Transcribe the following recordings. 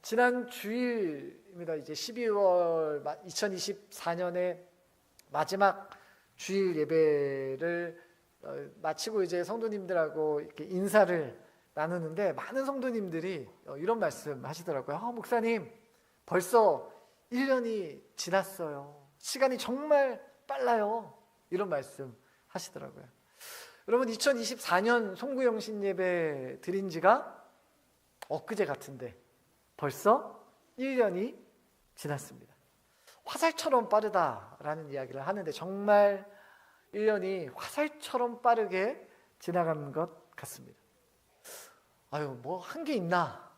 지난 주일입니다. 이제 12월 2024년의 마지막 주일 예배를 마치고 이제 성도님들하고 이렇게 인사를 나누는데 많은 성도님들이 이런 말씀 하시더라고요. 목사님, 벌써 1년이 지났어요. 시간이 정말 빨라요. 이런 말씀 하시더라고요. 여러분, 2024년 송구영신 예배 드린 지가 엊그제 같은데 벌써 1년이 지났습니다. 화살처럼 빠르다라는 이야기를 하는데 정말 1년이 화살처럼 빠르게 지나간 것 같습니다. 뭐 한 게 있나?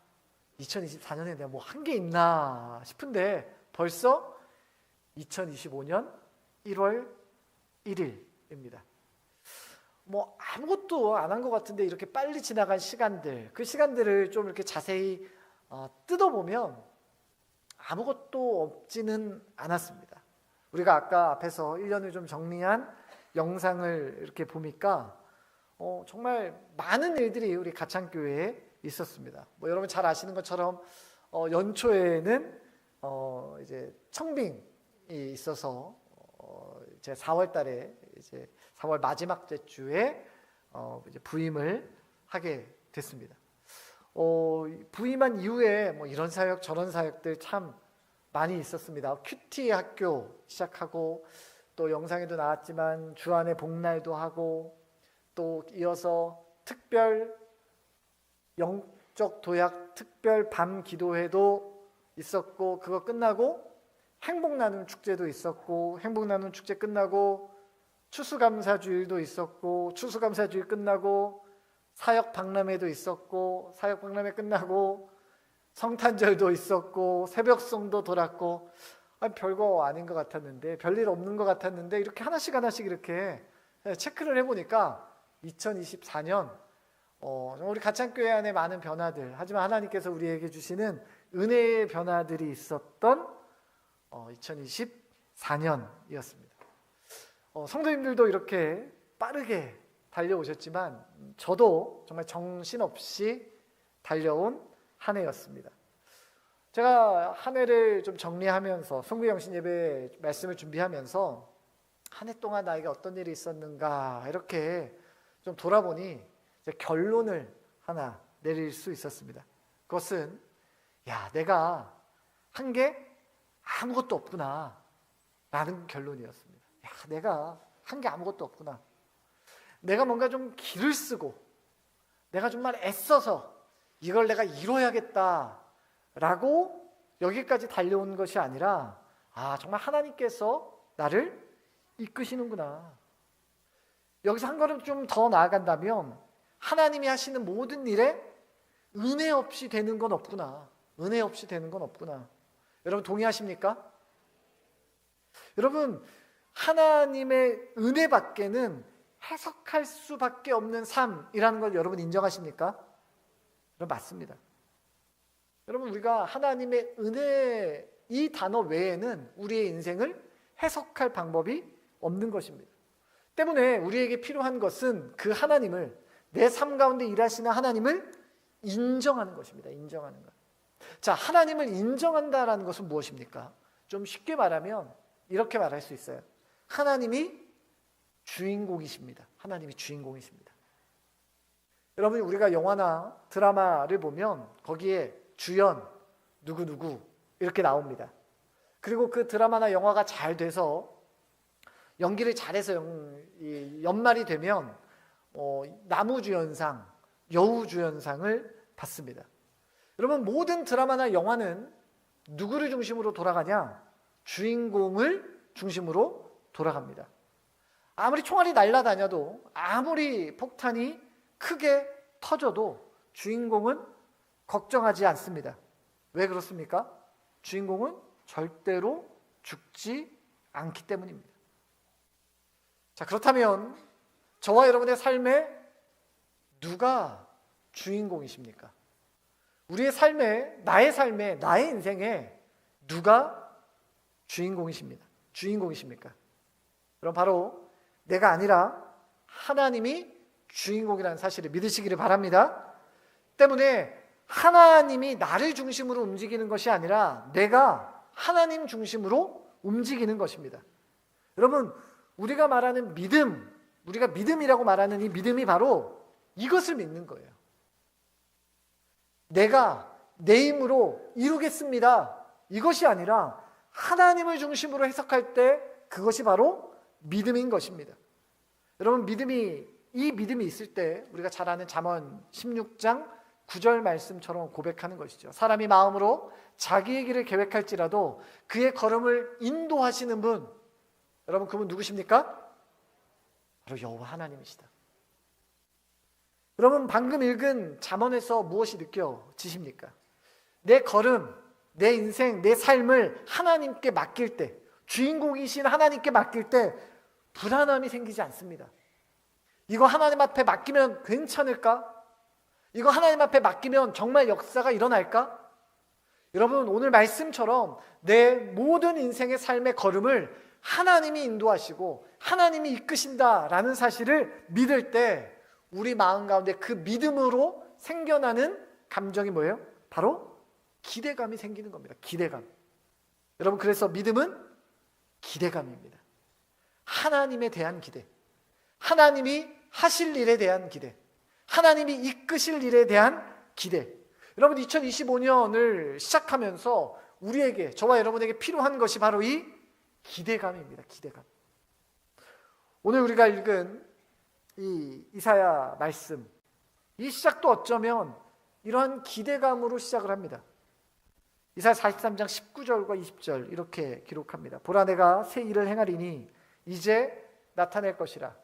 2024년에 내가 뭐 한 게 있나 싶은데 벌써 2025년 1월 1일입니다. 뭐 아무것도 안 한 것 같은데 이렇게 빨리 지나간 시간들, 그 시간들을 좀 이렇게 자세히 뜯어보면 아무것도 없지는 않았습니다. 우리가 아까 앞에서 1년을 좀 정리한 영상을 이렇게 보니까 정말 많은 일들이 우리 가창교회에 있었습니다. 뭐 여러분 잘 아시는 것처럼 연초에는 이제 청빙이 있어서 이제 4월달에 이제 4월 마지막 주에 이제 부임을 하게 됐습니다. 부임한 이후에 뭐 이런 사역 저런 사역들 참 많이 있었습니다. 큐티 학교 시작하고 또 영상에도 나왔지만 주안의 복날도 하고 또 이어서 특별 영적 도약 특별 밤 기도회도 있었고, 그거 끝나고 행복 나눔 축제도 있었고, 행복 나눔 축제 끝나고 추수감사주일도 있었고, 추수감사주일 끝나고 사역 박람회도 있었고, 사역 박람회 끝나고 성탄절도 있었고, 새벽송도 돌았고, 별거 아닌 것 같았는데, 별일 없는 것 같았는데 이렇게 하나씩 이렇게 체크를 해보니까 2024년 우리 가창교회 안에 많은 변화들, 하지만 하나님께서 우리에게 주시는 은혜의 변화들이 있었던 2024년이었습니다. 성도님들도 이렇게 빠르게 달려오셨지만 저도 정말 정신없이 달려온 한 해였습니다. 제가 한 해를 좀 정리하면서 송구영신 예배 말씀을 준비하면서 한 해 동안 나에게 어떤 일이 있었는가 이렇게 좀 돌아보니 이제 결론을 하나 내릴 수 있었습니다. 그것은 내가 한 게 아무것도 없구나 라는 결론이었습니다. 내가 한 게 아무것도 없구나. 내가 뭔가 좀 기를 쓰고 내가 정말 애써서 이걸 내가 이뤄야겠다 라고 여기까지 달려온 것이 아니라 정말 하나님께서 나를 이끄시는구나. 여기서 한 걸음 좀 더 나아간다면 하나님이 하시는 모든 일에 은혜 없이 되는 건 없구나. 은혜 없이 되는 건 없구나. 여러분 동의하십니까? 여러분, 하나님의 은혜 밖에는 해석할 수밖에 없는 삶이라는 걸 여러분 인정하십니까? 여러분 맞습니다. 여러분, 우리가 하나님의 은혜 이 단어 외에는 우리의 인생을 해석할 방법이 없는 것입니다. 때문에 우리에게 필요한 것은 그 하나님을, 내 삶 가운데 일하시는 하나님을 인정하는 것입니다. 인정하는 것. 자, 하나님을 인정한다라는 것은 무엇입니까? 좀 쉽게 말하면 이렇게 말할 수 있어요. 하나님이 주인공이십니다. 하나님이 주인공이십니다. 여러분, 우리가 영화나 드라마를 보면 거기에 주연 누구 이렇게 나옵니다. 그리고 그 드라마나 영화가 잘 돼서 연기를 잘해서 연말이 되면 남우주연상, 여우주연상을 받습니다. 여러분, 모든 드라마나 영화는 누구를 중심으로 돌아가냐? 주인공을 중심으로 돌아갑니다. 아무리 총알이 날아다녀도, 아무리 폭탄이 크게 터져도 주인공은 걱정하지 않습니다. 왜 그렇습니까? 주인공은 절대로 죽지 않기 때문입니다. 자, 그렇다면 저와 여러분의 삶에 누가 주인공이십니까? 우리의 삶에, 나의 삶에, 나의 인생에 누가 주인공이십니까? 그럼 바로 내가 아니라 하나님이 주인공이라는 사실을 믿으시기를 바랍니다. 때문에 하나님이 나를 중심으로 움직이는 것이 아니라 내가 하나님 중심으로 움직이는 것입니다. 여러분, 우리가 말하는 믿음, 우리가 믿음이라고 말하는 이 믿음이 바로 이것을 믿는 거예요. 내가 내 힘으로 이루겠습니다. 이것이 아니라 하나님을 중심으로 해석할 때 그것이 바로 믿음인 것입니다. 여러분, 이 믿음이 있을 때 우리가 잘 아는 잠언 16장 9절 말씀처럼 고백하는 것이죠. 사람이 마음으로 자기의 길을 계획할지라도 그의 걸음을 인도하시는 분, 여러분, 그분 누구십니까? 바로 여호와 하나님이시다. 여러분, 방금 읽은 잠언에서 무엇이 느껴지십니까? 내 걸음, 내 인생, 내 삶을 하나님께 맡길 때, 주인공이신 하나님께 맡길 때 불안함이 생기지 않습니다. 이거 하나님 앞에 맡기면 괜찮을까? 이거 하나님 앞에 맡기면 정말 역사가 일어날까? 여러분, 오늘 말씀처럼 내 모든 인생의 삶의 걸음을 하나님이 인도하시고 하나님이 이끄신다라는 사실을 믿을 때 우리 마음 가운데 그 믿음으로 생겨나는 감정이 뭐예요? 바로 기대감이 생기는 겁니다. 기대감. 여러분, 그래서 믿음은 기대감입니다. 하나님에 대한 기대, 하나님이 하실 일에 대한 기대, 하나님이 이끄실 일에 대한 기대. 여러분, 2025년을 시작하면서 우리에게, 저와 여러분에게 필요한 것이 바로 이 기대감입니다. 기대감. 오늘 우리가 읽은 이 이사야 말씀, 이 시작도 어쩌면 이러한 기대감으로 시작을 합니다. 이사야 43장 19절과 20절 이렇게 기록합니다. 보라, 내가 새 일을 행하리니 이제 나타낼 것이라.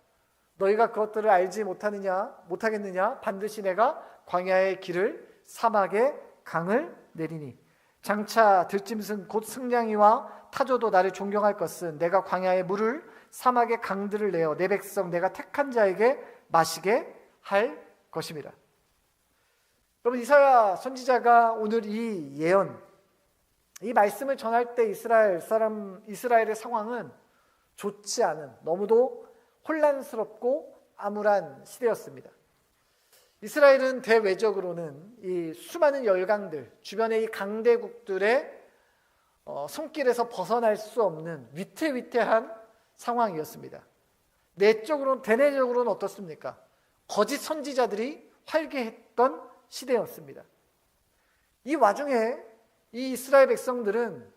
너희가 그것들을 알지 못하겠느냐? 반드시 내가 광야의 길을 사막의 강을 내리니 장차 들짐승 곧 승냥이와 타조도 나를 존경할 것은 내가 광야의 물을 사막의 강들을 내어 내 백성 내가 택한 자에게 마시게 할 것입니다. 여러분, 이사야 선지자가 오늘 이 예언, 이 말씀을 전할 때 이스라엘의 상황은 좋지 않은, 너무도 혼란스럽고 암울한 시대였습니다. 이스라엘은 대외적으로는 이 수많은 열강들, 주변의 이 강대국들의 손길에서 벗어날 수 없는 위태위태한 상황이었습니다. 내적으로는, 대내적으로는 어떻습니까? 거짓 선지자들이 활개했던 시대였습니다. 이 와중에 이 이스라엘 백성들은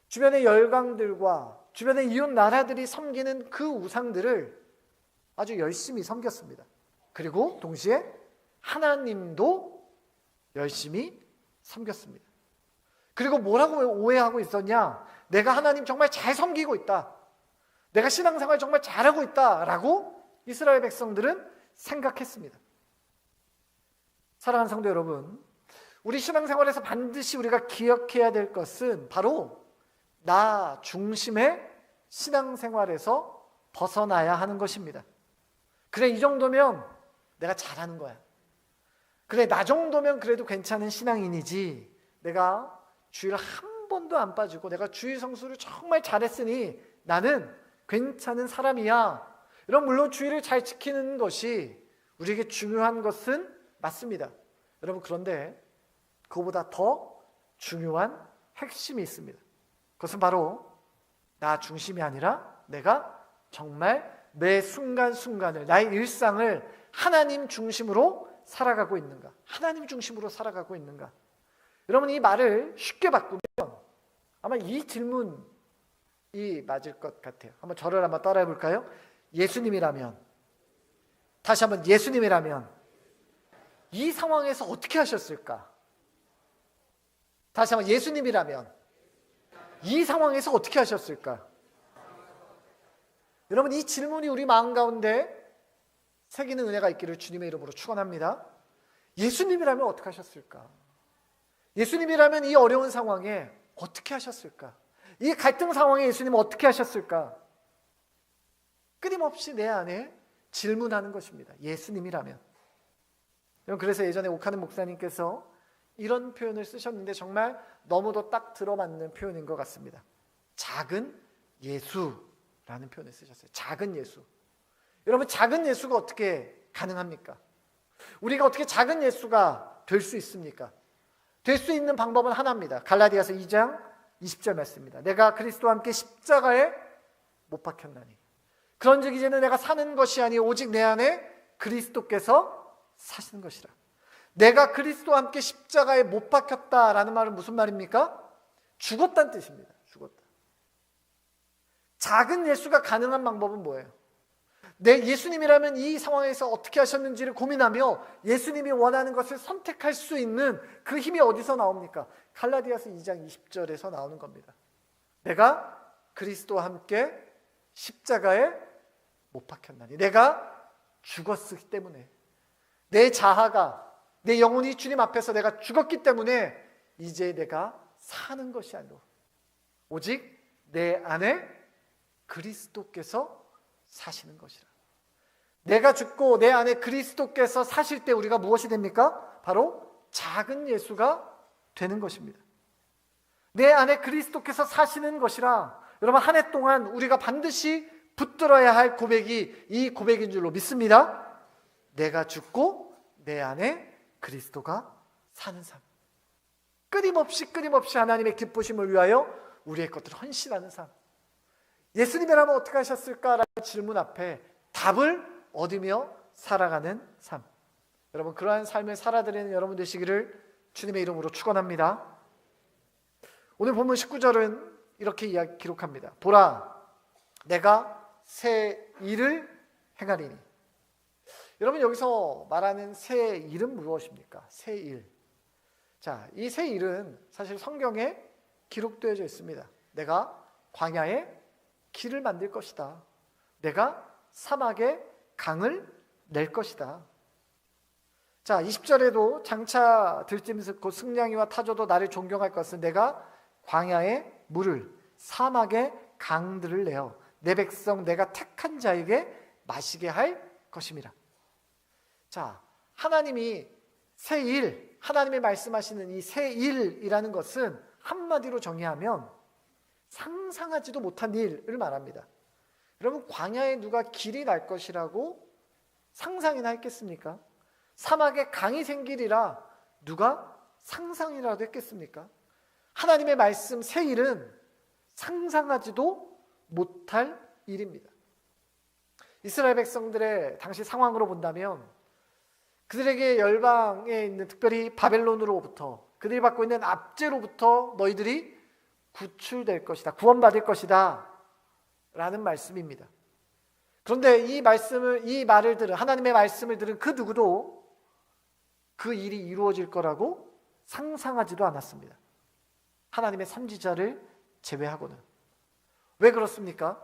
주변의 열강들과 주변의 이웃 나라들이 섬기는 그 우상들을 아주 열심히 섬겼습니다. 그리고 동시에 하나님도 열심히 섬겼습니다. 그리고 뭐라고 오해하고 있었냐? 내가 하나님 정말 잘 섬기고 있다, 내가 신앙생활 정말 잘하고 있다라고 이스라엘 백성들은 생각했습니다. 사랑하는 성도 여러분, 우리 신앙생활에서 반드시 우리가 기억해야 될 것은 바로 나 중심의 신앙생활에서 벗어나야 하는 것입니다. 그래, 이 정도면 내가 잘하는 거야. 그래, 나 정도면 그래도 괜찮은 신앙인이지. 내가 주일 한 번도 안 빠지고 내가 주일 성수를 정말 잘했으니 나는 괜찮은 사람이야. 여러분, 물론 주일을 잘 지키는 것이 우리에게 중요한 것은 맞습니다. 여러분, 그런데 그거보다 더 중요한 핵심이 있습니다. 그것은 바로 나 중심이 아니라 내가 정말 매 순간순간을, 나의 일상을 하나님 중심으로 살아가고 있는가? 하나님 중심으로 살아가고 있는가? 여러분, 이 말을 쉽게 바꾸면 아마 이 질문이 맞을 것 같아요. 저를 한번 따라해 볼까요? 예수님이라면, 다시 한번, 예수님이라면 이 상황에서 어떻게 하셨을까? 다시 한번, 예수님이라면 이 상황에서 어떻게 하셨을까? 여러분, 이 질문이 우리 마음 가운데 새기는 은혜가 있기를 주님의 이름으로 축원합니다. 예수님이라면 어떻게 하셨을까? 예수님이라면 이 어려운 상황에 어떻게 하셨을까? 이 갈등 상황에 예수님은 어떻게 하셨을까? 끊임없이 내 안에 질문하는 것입니다. 예수님이라면. 그래서 예전에 옥하는 목사님께서 이런 표현을 쓰셨는데 정말 너무도 딱 들어맞는 표현인 것 같습니다. 작은 예수라는 표현을 쓰셨어요. 작은 예수. 여러분, 작은 예수가 어떻게 가능합니까? 우리가 어떻게 작은 예수가 될 수 있습니까? 될 수 있는 방법은 하나입니다. 갈라디아서 2장 20절 말씀입니다. 내가 그리스도와 함께 십자가에 못 박혔나니 그런즉 이제는 내가 사는 것이 아니 오직 내 안에 그리스도께서 사시는 것이라. 내가 그리스도와 함께 십자가에 못 박혔다라는 말은 무슨 말입니까? 죽었다는 뜻입니다. 죽었다. 작은 예수가 가능한 방법은 뭐예요? 내 예수님이라면 이 상황에서 어떻게 하셨는지를 고민하며 예수님이 원하는 것을 선택할 수 있는 그 힘이 어디서 나옵니까? 갈라디아서 2장 20절에서 나오는 겁니다. 내가 그리스도와 함께 십자가에 못 박혔나니 내가 죽었기 때문에 내 자아가 내 영혼이 주님 앞에서 내가 죽었기 때문에 이제 내가 사는 것이 아니라 오직 내 안에 그리스도께서 사시는 것이라. 내가 죽고 내 안에 그리스도께서 사실 때 우리가 무엇이 됩니까? 바로 작은 예수가 되는 것입니다. 내 안에 그리스도께서 사시는 것이라. 여러분, 한 해 동안 우리가 반드시 붙들어야 할 고백이 이 고백인 줄로 믿습니다. 내가 죽고 내 안에 그리스도가 사는 삶. 끊임없이 하나님의 기쁘심을 위하여 우리의 것들을 헌신하는 삶. 예수님이라면 어떻게 하셨을까라는 질문 앞에 답을 얻으며 살아가는 삶. 여러분, 그러한 삶을 살아드리는 여러분 되시기를 주님의 이름으로 축원합니다. 오늘 본문 19절은 이렇게 기록합니다. 보라, 내가 새 일을 행하리니. 여러분, 여기서 말하는 새 일은 무엇입니까? 새 일. 자, 이 새 일은 사실 성경에 기록되어져 있습니다. 내가 광야에 길을 만들 것이다. 내가 사막에 강을 낼 것이다. 자, 20절에도 장차 들짐승 곧 승냥이와 타조도 나를 존경할 것은 내가 광야에 물을 사막에 강들을 내어 내 백성 내가 택한 자에게 마시게 할 것임이라. 자, 하나님이 새 일, 하나님이 말씀하시는 이 새 일이라는 것은 한마디로 정의하면 상상하지도 못한 일을 말합니다. 여러분, 광야에 누가 길이 날 것이라고 상상이나 했겠습니까? 사막에 강이 생기리라 누가 상상이라도 했겠습니까? 하나님의 말씀 새 일은 상상하지도 못할 일입니다. 이스라엘 백성들의 당시 상황으로 본다면 그들에게 열방에 있는 특별히 바벨론으로부터 그들이 받고 있는 압제로부터 너희들이 구출될 것이다. 구원받을 것이다. 라는 말씀입니다. 그런데 이 말을 들은 하나님의 말씀을 들은 그 누구도 그 일이 이루어질 거라고 상상하지도 않았습니다. 하나님의 선지자를 제외하고는. 왜 그렇습니까?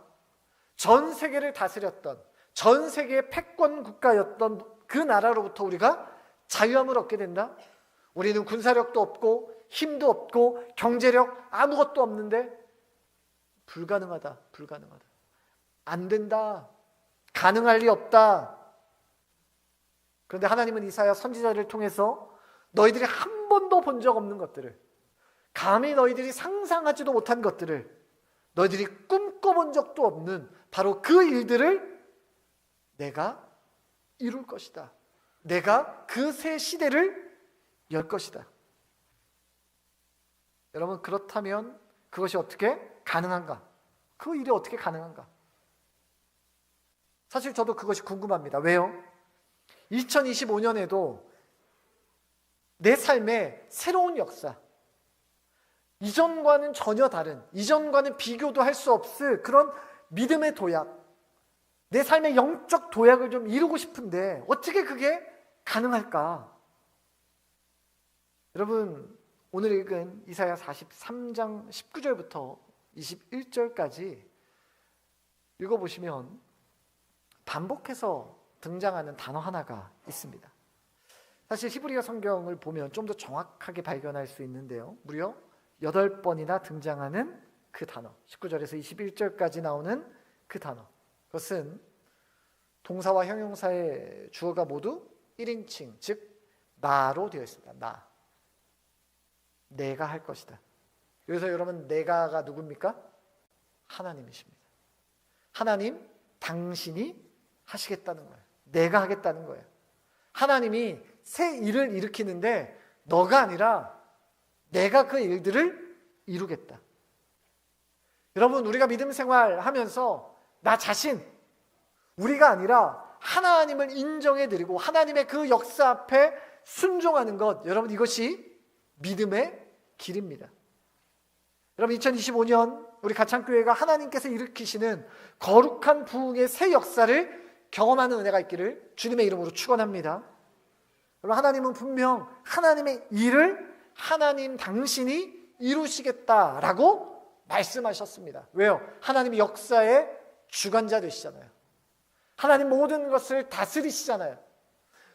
전 세계를 다스렸던 전 세계의 패권 국가였던 그 나라로부터 우리가 자유함을 얻게 된다? 우리는 군사력도 없고 힘도 없고 경제력 아무것도 없는데 불가능하다. 안 된다. 가능할 리 없다. 그런데 하나님은 이사야 선지자를 통해서 너희들이 한 번도 본 적 없는 것들을, 감히 너희들이 상상하지도 못한 것들을, 너희들이 꿈꿔본 적도 없는 바로 그 일들을 내가 이룰 것이다. 내가 그 새 시대를 열 것이다. 여러분, 그렇다면 그것이 어떻게 가능한가? 그 일이 어떻게 가능한가? 사실 저도 그것이 궁금합니다. 왜요? 2025년에도 내 삶에 새로운 역사, 이전과는 전혀 다른, 이전과는 비교도 할 수 없을 그런 믿음의 도약, 내 삶의 영적 도약을 좀 이루고 싶은데 어떻게 그게 가능할까? 여러분, 오늘 읽은 이사야 43장 19절부터 21절까지 읽어보시면 반복해서 등장하는 단어 하나가 있습니다. 사실 히브리어 성경을 보면 좀 더 정확하게 발견할 수 있는데요. 무려 8번이나 등장하는 그 단어, 19절에서 21절까지 나오는 그 단어, 그것은 동사와 형용사의 주어가 모두 1인칭, 즉 나로 되어 있습니다. 나, 내가 할 것이다. 여기서 여러분, 내가가 누굽니까? 하나님이십니다. 하나님, 당신이 하시겠다는 거예요. 내가 하겠다는 거예요. 하나님이 새 일을 일으키는데 너가 아니라 내가 그 일들을 이루겠다. 여러분, 우리가 믿음 생활하면서 나 자신, 우리가 아니라 하나님을 인정해드리고 하나님의 그 역사 앞에 순종하는 것, 여러분, 이것이 믿음의 길입니다. 여러분, 2025년 우리 가창교회가 하나님께서 일으키시는 거룩한 부흥의 새 역사를 경험하는 은혜가 있기를 주님의 이름으로 축원합니다. 여러분, 하나님은 분명 하나님의 일을 하나님 당신이 이루시겠다라고 말씀하셨습니다. 왜요? 하나님이 역사의 주관자 되시잖아요. 하나님 모든 것을 다스리시잖아요.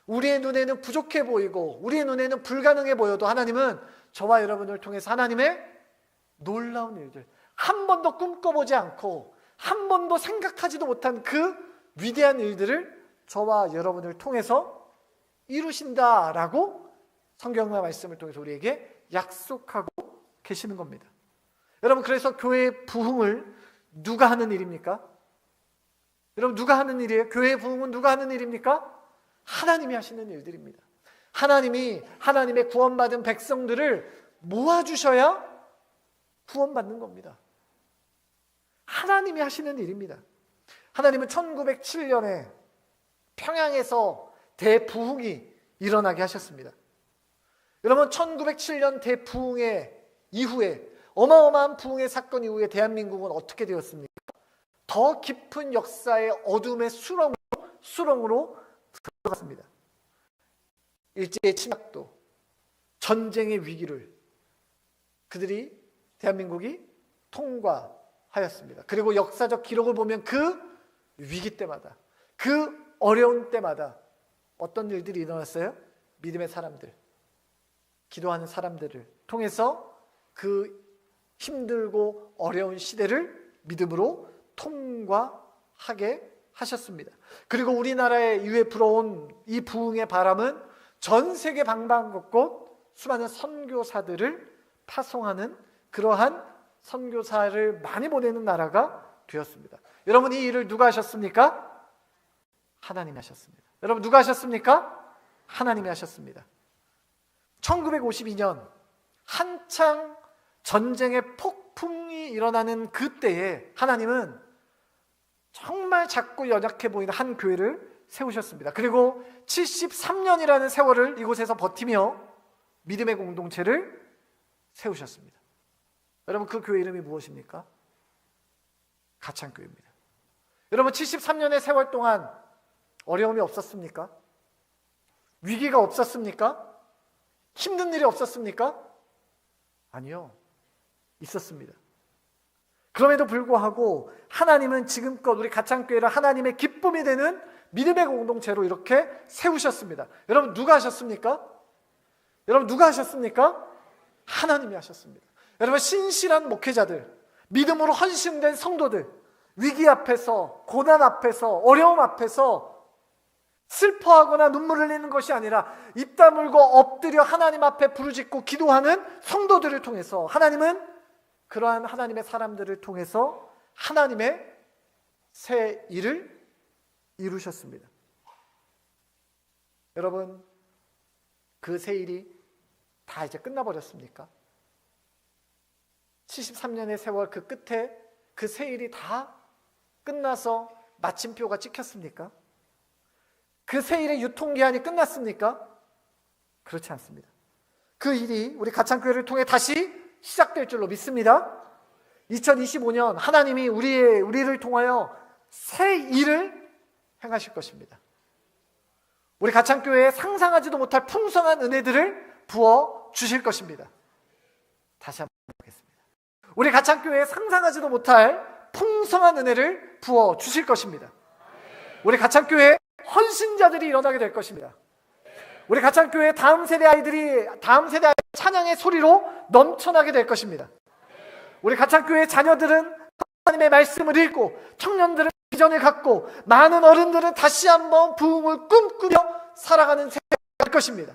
우리의 눈에는 부족해 보이고 우리의 눈에는 불가능해 보여도 하나님은 저와 여러분을 통해서 하나님의 놀라운 일들, 한 번도 꿈꿔보지 않고 한 번도 생각하지도 못한 그 위대한 일들을 저와 여러분을 통해서 이루신다라고 성경의 말씀을 통해서 우리에게 약속하고 계시는 겁니다. 여러분, 그래서 교회의 부흥을 누가 하는 일입니까? 여러분, 누가 하는 일이에요? 교회의 부흥은 누가 하는 일입니까? 하나님이 하시는 일들입니다. 하나님이 하나님의 구원받은 백성들을 모아주셔야 구원받는 겁니다. 하나님이 하시는 일입니다. 하나님은 1907년에 평양에서 대부흥이 일어나게 하셨습니다. 여러분, 1907년 대부흥의 이후에, 어마어마한 부흥의 사건 이후에 대한민국은 어떻게 되었습니까? 더 깊은 역사의 어둠의 수렁으로 들어갔습니다. 일제의 침략도, 전쟁의 위기를 대한민국이 통과하였습니다. 그리고 역사적 기록을 보면 그 위기 때마다, 그 어려운 때마다 어떤 일들이 일어났어요? 믿음의 사람들, 기도하는 사람들을 통해서 그 힘들고 어려운 시대를 믿음으로 통과하게 하셨습니다. 그리고 우리나라에 이후에 불어온 이 부흥의 바람은 전 세계 방방곳곳 수많은 선교사들을 파송하는, 그러한 선교사를 많이 보내는 나라가 되었습니다. 여러분, 이 일을 누가 하셨습니까? 하나님이 하셨습니다. 여러분, 누가 하셨습니까? 하나님이 하셨습니다. 1952년 한창 전쟁의 폭풍이 일어나는 그때에 하나님은 정말 작고 연약해 보이는 한 교회를 세우셨습니다. 그리고 73년이라는 세월을 이곳에서 버티며 믿음의 공동체를 세우셨습니다. 여러분, 그 교회 이름이 무엇입니까? 가창교회입니다. 여러분, 73년의 세월 동안 어려움이 없었습니까? 위기가 없었습니까? 힘든 일이 없었습니까? 아니요, 있었습니다. 그럼에도 불구하고 하나님은 지금껏 우리 가창교회를 하나님의 기쁨이 되는 믿음의 공동체로 이렇게 세우셨습니다. 여러분, 누가 하셨습니까? 여러분, 누가 하셨습니까? 하나님이 하셨습니다. 여러분, 신실한 목회자들, 믿음으로 헌신된 성도들, 위기 앞에서, 고난 앞에서, 어려움 앞에서 슬퍼하거나 눈물 흘리는 것이 아니라 입 다물고 엎드려 하나님 앞에 부르짖고 기도하는 성도들을 통해서 하나님은 그러한 하나님의 사람들을 통해서 하나님의 새 일을 이루셨습니다. 여러분, 그 새 일이 다 이제 끝나버렸습니까? 73년의 세월 그 끝에 그 새 일이 다 끝나서 마침표가 찍혔습니까? 그 새 일의 유통기한이 끝났습니까? 그렇지 않습니다. 그 일이 우리 가창교회를 통해 다시 시작될 줄로 믿습니다. 2025년 하나님이 우리를 통하여 새 일을 행하실 것입니다. 우리 가창교회에 상상하지도 못할 풍성한 은혜들을 부어 주실 것입니다. 다시 한번 보겠습니다. 우리 가창교회에 상상하지도 못할 풍성한 은혜를 부어 주실 것입니다. 우리 가창교회에 헌신자들이 일어나게 될 것입니다. 우리 가창교회 다음 세대 아이들이 찬양의 소리로 넘쳐나게 될 것입니다. 우리 가창교회 자녀들은 하나님의 말씀을 읽고, 청년들은 비전을 갖고, 많은 어른들은 다시 한번 부흥을 꿈꾸며 살아가는 세대가 될 것입니다.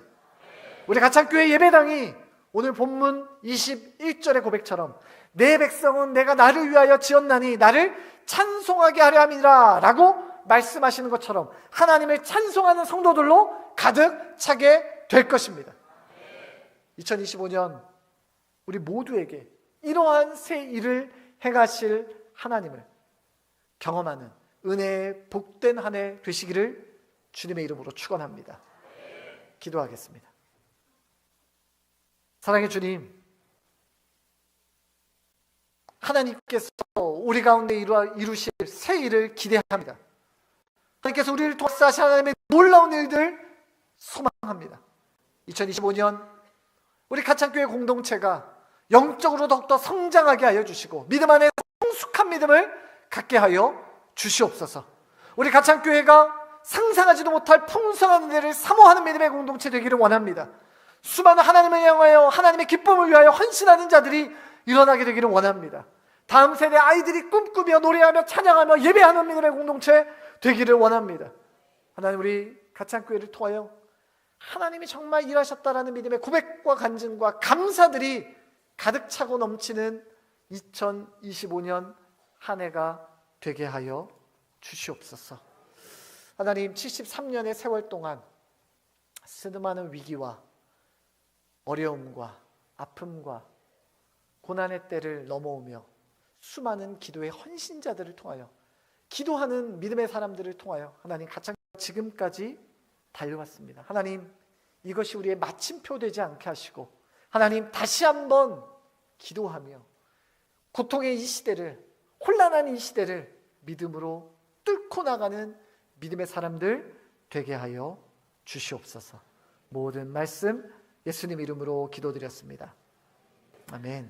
우리 가창교회 예배당이 오늘 본문 21절의 고백처럼 내 백성은 내가 나를 위하여 지었나니 나를 찬송하게 하려 함이라 라고 말씀하시는 것처럼 하나님을 찬송하는 성도들로 가득 차게 될 것입니다. 2025년 우리 모두에게 이러한 새 일을 행하실 하나님을 경험하는 은혜의 복된 한 해 되시기를 주님의 이름으로 축원합니다. 기도하겠습니다. 사랑의 주님, 하나님께서 우리 가운데 이루실 새 일을 기대합니다. 하나님께서 우리를 통해서 하신 하나님의 놀라운 일들 소망합니다. 2025년 우리 가창교회 공동체가 영적으로 더욱더 성장하게 하여 주시고 믿음 안에 성숙한 믿음을 갖게 하여 주시옵소서. 우리 가창교회가 상상하지도 못할 풍성한 은혜를 사모하는 믿음의 공동체 되기를 원합니다. 수많은 하나님을 향하여 하나님의 기쁨을 위하여 헌신하는 자들이 일어나게 되기를 원합니다. 다음 세대 아이들이 꿈꾸며 노래하며 찬양하며 예배하는 믿음의 공동체 되기를 원합니다. 하나님, 우리 가창교회를 통하여 하나님이 정말 일하셨다라는 믿음의 고백과 간증과 감사들이 가득 차고 넘치는 2025년 한 해가 되게 하여 주시옵소서. 하나님, 73년의 세월 동안 수많은 위기와 어려움과 아픔과 고난의 때를 넘어오며 수많은 기도의 헌신자들을 통하여 기도하는 믿음의 사람들을 통하여 하나님 가장 지금까지 달려왔습니다. 하나님, 이것이 우리의 마침표 되지 않게 하시고 하나님 다시 한번 기도하며 고통의 이 시대를, 혼란한 이 시대를 믿음으로 뚫고 나가는 믿음의 사람들 되게 하여 주시옵소서. 모든 말씀 예수님 이름으로 기도드렸습니다. 아멘.